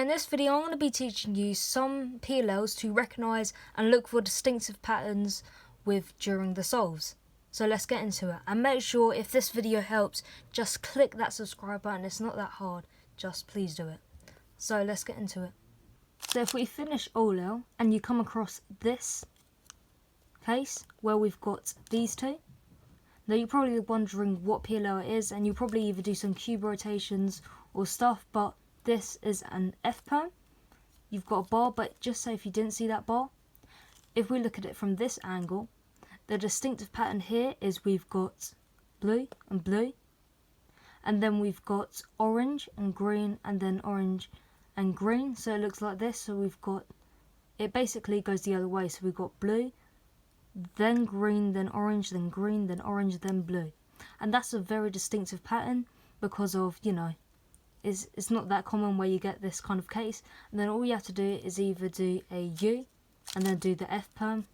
So in this video I'm going to be teaching you some PLLs to recognise and look for distinctive patterns with during the solves. So let's get into it, and make sure if this video helps, just click that subscribe button. It's not that hard, just please do it. So let's get into it. So if we finish PLL and you come across this case where we've got these two, now you're probably wondering what PLL it is, and you probably either do some cube rotations or stuff, but this is an F perm. You've got a bar, but just say if you didn't see that bar, if we look at it from this angle, the distinctive pattern here is we've got blue, and then we've got orange and green, and then orange and green. So it looks like this. So we've got, it basically goes the other way. So we've got blue, then green, then orange, then green, then orange, then blue. And that's a very distinctive pattern because of, you know, it's not that common where you get this kind of case. And then all you have to do is either do a U and then do the F perm,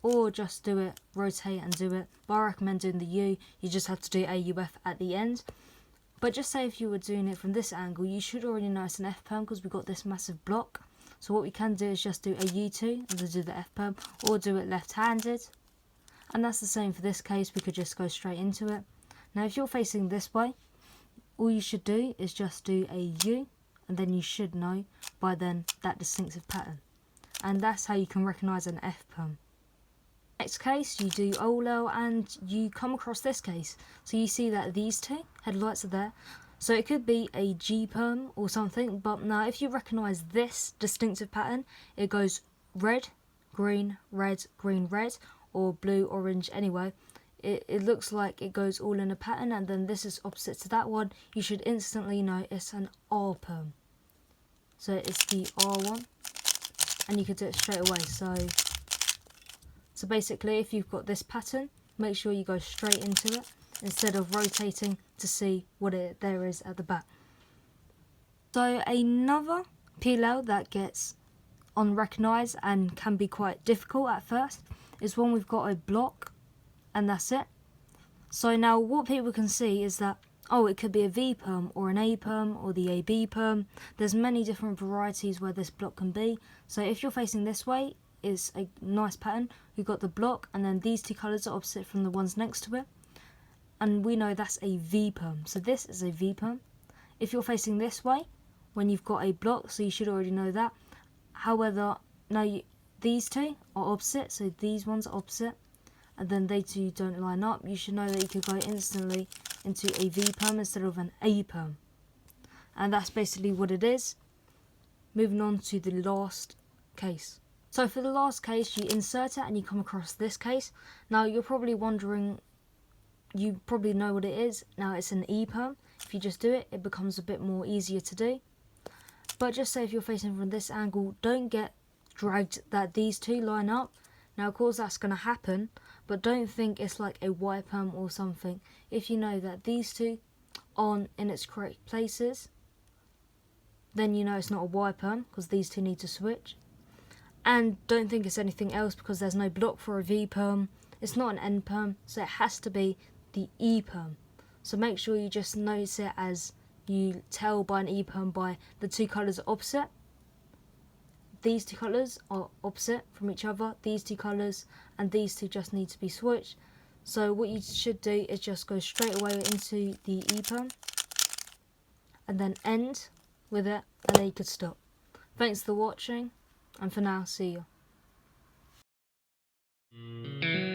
or just do it, rotate and do it. But I recommend doing the U. You just have to do AUF at the end. But just say if you were doing it from this angle, you should already know it's an F perm because we've got this massive block. So what we can do is just do a U2 and then do the F perm, or do it left-handed. And that's the same for this case. We could just go straight into it. Now if you're facing this way, all you should do is just do a U, and then you should know by then that distinctive pattern. And that's how you can recognise an F perm. Next case, you do PLL and you come across this case. So you see that these two headlights are there. So it could be a G perm or something, but now if you recognise this distinctive pattern, it goes red, green, red, or blue, orange, anyway. It looks like it goes all in a pattern, and then this is opposite to that one. You should instantly know it's an R perm. So it's the R one, and you could do it straight away. So basically, if you've got this pattern, make sure you go straight into it instead of rotating to see what there is at the back. So another PLL that gets unrecognised and can be quite difficult at first is when we've got a block and that's it. So now what people can see is that, oh, it could be a V perm or an A perm or the AB perm. There's many different varieties where this block can be. So if you're facing this way, it's a nice pattern. We've got the block, and then these two colours are opposite from the ones next to it. And we know that's a V perm. So this is a V perm. If you're facing this way, when you've got a block, so you should already know that. However, now these two are opposite, so these ones are opposite, and then they two don't line up. You should know that you could go instantly into a V perm instead of an A perm. And that's basically what it is. Moving on to the last case. So for the last case, you insert it and you come across this case. Now you're probably wondering, you probably know what it is. Now it's an E perm. If you just do it, it becomes a bit more easier to do. But just say if you're facing from this angle, don't get dragged that these two line up. Now of course that's going to happen, but don't think it's like a Y perm or something. If you know that these two aren't in its correct places, then you know it's not a Y perm because these two need to switch. And don't think it's anything else because there's no block for a V perm. It's not an N perm, so it has to be the E perm. So make sure you just notice it as you tell by an E perm by the two colours are opposite. These two colours are opposite from each other. These two colours and these two just need to be switched. So what you should do is just go straight away into the E perm and then end with it, and then you could stop. Thanks for watching. And for now, see you.